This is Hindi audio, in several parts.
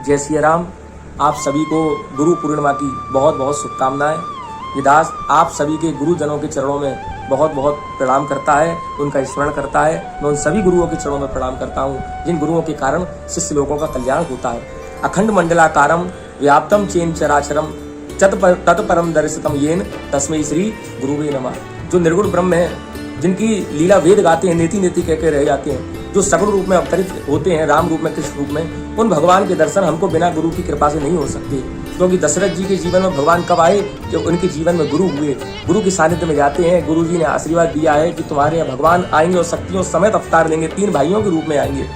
जय सिया राम। आप सभी को गुरु पूर्णिमा की बहुत बहुत शुभकामनाएं। ये दास आप सभी के गुरुजनों के चरणों में बहुत बहुत प्रणाम करता है, उनका स्मरण करता है। मैं उन सभी गुरुओं के चरणों में प्रणाम करता हूँ जिन गुरुओं के कारण शिष्य लोगों का कल्याण होता है। अखंड मंडलाकारम व्याप्तम चेन चराचरम तत्परम दर्शितम येन तस्मै श्री गुरुवे नमः। जो निर्गुण ब्रह्म है, जिनकी लीला वेद गाते हैं, नेति नेति कह के रह जाते हैं, जो सगुण रूप में अवतरित होते हैं, राम रूप में, कृष्ण रूप में, उन भगवान के दर्शन हमको बिना गुरु की कृपा से नहीं हो सकते। क्योंकि दशरथ जी के जीवन में भगवान कब आए? जब उनके जीवन में गुरु हुए, गुरु के सानिध्य में जाते हैं। गुरु जी ने आशीर्वाद दिया है कि तुम्हारे यहाँ भगवान आएंगे और शक्तियों समेत अवतार लेंगे, 3 भाइयों के रूप में आएंगे।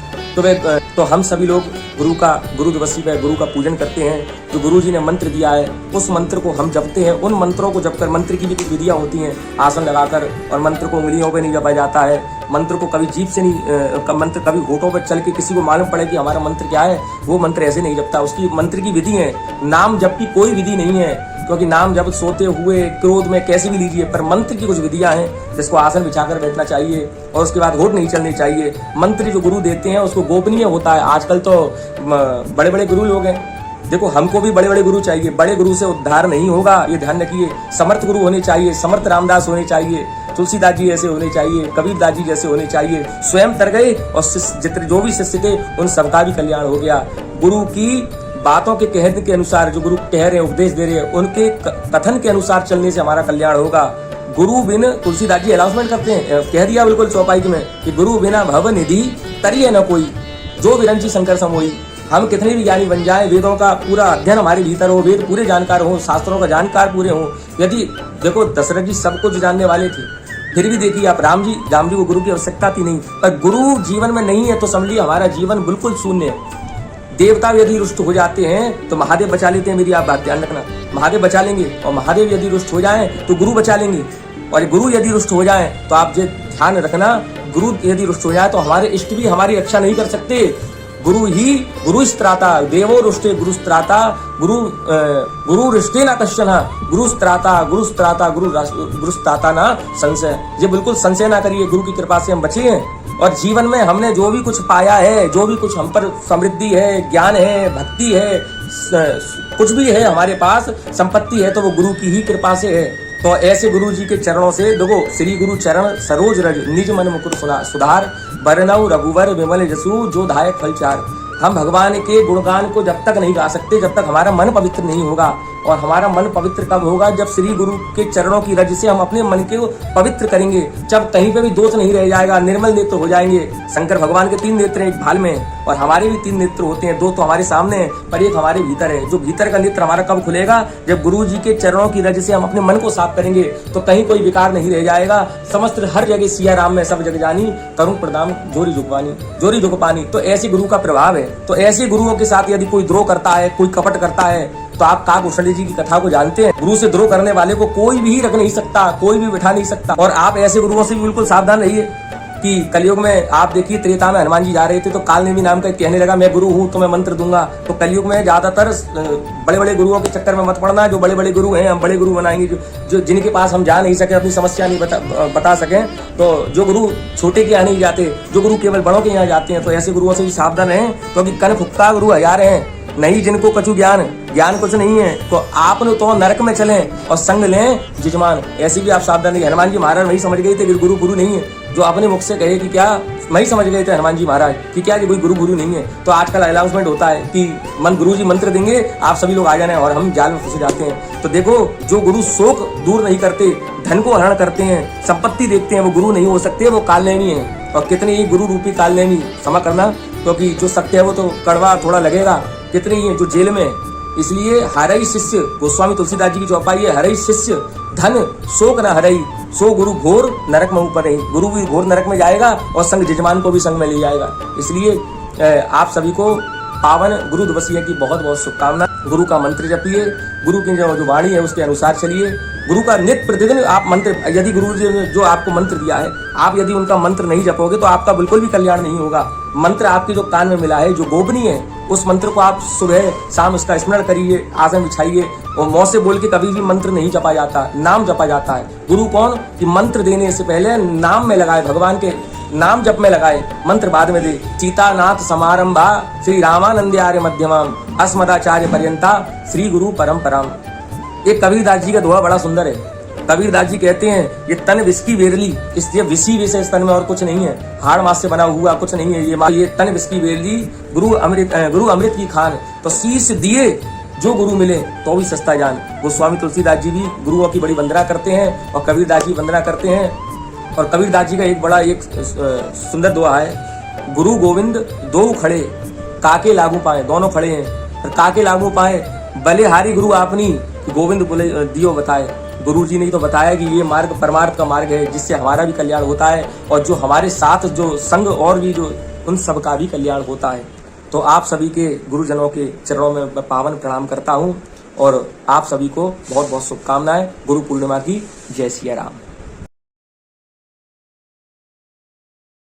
तो हम सभी लोग गुरु दिवसी पे गुरु का पूजन करते हैं। जो गुरु जी ने मंत्र दिया है उस मंत्र को हम जपते हैं। उन मंत्रों को जपकर, मंत्र की भी कुछ विधियां होती हैं, आसन लगाकर, और मंत्र को उंगलियों पे नहीं जपा जाता है। मंत्र को कभी जीभ से नहीं, मंत्र कभी होठों पर चल के किसी को मालूम पड़े कि हमारा मंत्र क्या है, वो मंत्र ऐसे नहीं जपता। उसकी मंत्र की विधि है। नाम जप की कोई विधि नहीं है, क्योंकि नाम जब सोते हुए, क्रोध में, कैसे भी लीजिए, पर मंत्र की कुछ विधियां हैं। जिसको आसन बिछाकर बैठना चाहिए और उसके बाद होठ नहीं चलनी चाहिए। मंत्र जो गुरु देते हैं उसको गोपनीय होता है। आजकल तो बड़े बड़े गुरु लोग हैं, देखो हमको भी बड़े बड़े गुरु चाहिए। बड़े गुरु से उद्धार नहीं होगा, ये ध्यान रखिए। समर्थ गुरु होने चाहिए, समर्थ रामदास होने चाहिए, तुलसीदास जी जैसे होने चाहिए, कबीरदास जी जैसे होने चाहिए। स्वयं तर गए और जितने जो भी शिष्य थे उन सबका भी कल्याण हो गया। गुरु की बातों के कहने के अनुसार, जो गुरु कह रहे हैं, उपदेश दे रहे हैं, उनके कथन के अनुसार चलने से हमारा कल्याण होगा। गुरु बिन, तुलसीदास जी अनाउंसमेंट करते हैं, कह दिया बिल्कुल चौपाई में कि गुरु बिना भव निधि तरिये न कोई, जो विरंची शंकर समोई। हम कितने भी ज्ञानी बन जाएं, वेदों का पूरा अध्ययन हमारे भीतर हो, वेद पूरे जानकार हो, शास्त्रों का जानकार पूरे हो, यदि देखो दशरथ जी सब कुछ जानने वाले थे, फिर भी देखिए आप राम जी को गुरु की आवश्यकता थी नहीं। पर गुरु जीवन में नहीं है तो समझिए हमारा जीवन बिल्कुल शून्य है। देवता यदि रुष्ट हो जाते हैं तो महादेव बचा लेते हैं। मेरी आप बात ध्यान रखना, महादेव बचा लेंगे। और महादेव यदि रुष्ट हो जाएं तो गुरु बचा लेंगे। और गुरु यदि रुष्ट हो जाएं तो आप ध्यान रखना, गुरु यदि रुष्ट हो जाए तो हमारे इष्ट भी हमारी रक्षा नहीं कर सकते। गुरु स्त्राता देवो रुष्टे गुरु स्त्राता गुरु रुष्टे ना कश्चन गुरु स्त्राता गुरु स्त्राता ना संशय। ये बिल्कुल संशय ना करिए, गुरु की कृपा से हम बचे हैं। और जीवन में हमने जो भी कुछ पाया है, जो भी कुछ हम पर समृद्धि है, ज्ञान है, भक्ति है, कुछ भी है हमारे पास, संपत्ति है, तो वो गुरु की ही कृपा से है। तो ऐसे गुरु जी के चरणों से देखो, श्री गुरु चरण सरोज रज निज मन मुकुर सुधार बरनऊ रघुवर विमल जसु जो धायक फल चार। हम भगवान के गुणगान को जब तक नहीं गा सकते जब तक हमारा मन पवित्र नहीं होगा। और हमारा मन पवित्र कब होगा? जब श्री गुरु के चरणों की रज से हम अपने मन को पवित्र करेंगे, जब कहीं पे भी दोष नहीं रह जाएगा, निर्मल नेत्र हो जाएंगे। शंकर भगवान के 3 नेत्र हैं, एक भाल में, और हमारे भी 3 नेत्र होते हैं। 2 तो हमारे सामने है, पर एक हमारे भीतर है। जो भीतर का नेत्र हमारा कब खुलेगा? जब गुरु जी के चरणों की रज से हम अपने मन को साफ करेंगे, तो कहीं कोई विकार नहीं रह जाएगा। समस्त हर जगह सिया राम में सब जग जानी, तरुण प्रदाम जोरी झुक पानी। तो ऐसे गुरु का प्रभाव है। तो ऐसे गुरुओं के साथ यदि कोई द्रोह करता है, कोई कपट करता है, तो आप काकभूषण जी की कथा को जानते हैं। गुरु से द्रोह करने वाले को कोई भी रख नहीं सकता, कोई भी बिठा नहीं सकता। और आप ऐसे गुरुओं से भी बिल्कुल सावधान रहिए कि कलयुग में आप देखिए, त्रेता में हनुमान जी जा रहे थे तो कालनेमी नाम का कहने लगा मैं गुरु हूँ तो मैं मंत्र दूंगा। तो कलयुग में ज्यादातर बड़े बड़े गुरुओं के चक्कर में मत पड़ना। जो बड़े बड़े गुरु हैं हम बड़े गुरु बनाएंगे, जो जिनके पास हम जा नहीं सके, अपनी समस्या नहीं बता सके। तो जो गुरु छोटे के यहाँ नहीं जाते, जो गुरु केवल बड़ों के यहाँ जाते हैं, तो ऐसे गुरुओं से भी सावधान रहें। क्योंकि कन फुक्ता गुरु हजार हैं, नहीं जिनको कछु ज्ञान कुछ नहीं है। तो आप तो नरक में चलें और संग लें जिजमान। ऐसी भी आप सावधान रहिए। हनुमान जी महाराज वही समझ गए थे कि गुरु नहीं है। जो अपने मुख से कहे कि क्या, वही समझ गए थे हनुमान जी महाराज कि क्या कोई गुरु नहीं है। तो आजकल अनाउंसमेंट होता है कि गुरु जी मंत्र देंगे, आप सभी लोग आ जाने, और हम जाल में फंसे जाते हैं। तो देखो, जो गुरु शोक दूर नहीं करते, धन को हरण करते हैं, संपत्ति देखते हैं, वो गुरु नहीं हो सकते, वो कालनेमी है। और कितने ही गुरु रूपी कालनेमी, क्षमा करना, क्योंकि जो सत्य है वो तो कड़वा थोड़ा लगेगा, कितने ही है जो जेल में। इसलिए हरई शिष्य, गोस्वामी तुलसीदास जी की चौपाई है, हरई शिष्य धन शोक न हरई, सो गुरु घोर नरक में ऊपर नहीं। गुरु भी घोर नरक में जाएगा और संग जजमान को भी संग में ले जाएगा। इसलिए आप सभी को पावन गुरु दिवसीय की बहुत बहुत शुभकामना। गुरु का मंत्र जपिए, गुरु की जो वाणी है उसके अनुसार चलिए। गुरु का नित्य प्रतिदिन आप मंत्र, यदि गुरु जी ने जो आपको मंत्र दिया है, आप यदि उनका मंत्र नहीं जपोगे तो आपका बिल्कुल भी कल्याण नहीं होगा। मंत्र आपके जो कान में मिला है, जो गोपनीय है, उस मंत्र को आप सुबह शाम उसका स्मरण करिए, आसन बिछाइए। और मौत से बोल के कभी भी मंत्र नहीं जपा जाता, नाम जपा जाता है। गुरु कौन कि मंत्र देने से पहले नाम में लगाए, भगवान के नाम जप में लगाए, मंत्र बाद में दे। चीतानाथ समारंभा श्री रामानंद्यार्य मध्यमाम अस्मदाचार्य पर्यंता श्री गुरु परंपराम। एक कबीरदास जी का दोहा बड़ा सुंदर है। कबीरदास जी कहते हैं, ये तन विष की बेरली, इसलिए विषी विष इस तन में और कुछ नहीं है, हाड़ मास से बना हुआ कुछ नहीं है, ये तन विष की बेरली, गुरु अमृत की खान। तो शीश दिए जो गुरु मिले तो भी सस्ता जान। गोस्वामी तुलसीदास जी भी गुरुओं की बड़ी वंदना करते हैं और कबीरदास जी वंदना करते हैं। और कबीरदास जी का एक सुंदर दोहा है, गुरु गोविंद दो खड़े काके लागू पाए। दोनों खड़े हैं, काके लागू पाए, बलिहारी गुरु आपनी, गोविंद बोले दियो बताए। गुरु जी ने तो बताया कि ये मार्ग परमार्थ का मार्ग है, जिससे हमारा भी कल्याण होता है और जो हमारे साथ जो संग और भी जो उन सब का भी कल्याण होता है। तो आप सभी के गुरुजनों के चरणों में मैं पावन प्रणाम करता हूँ और आप सभी को बहुत बहुत शुभकामनाएं। गुरु पूर्णिमा की जय सिया राम।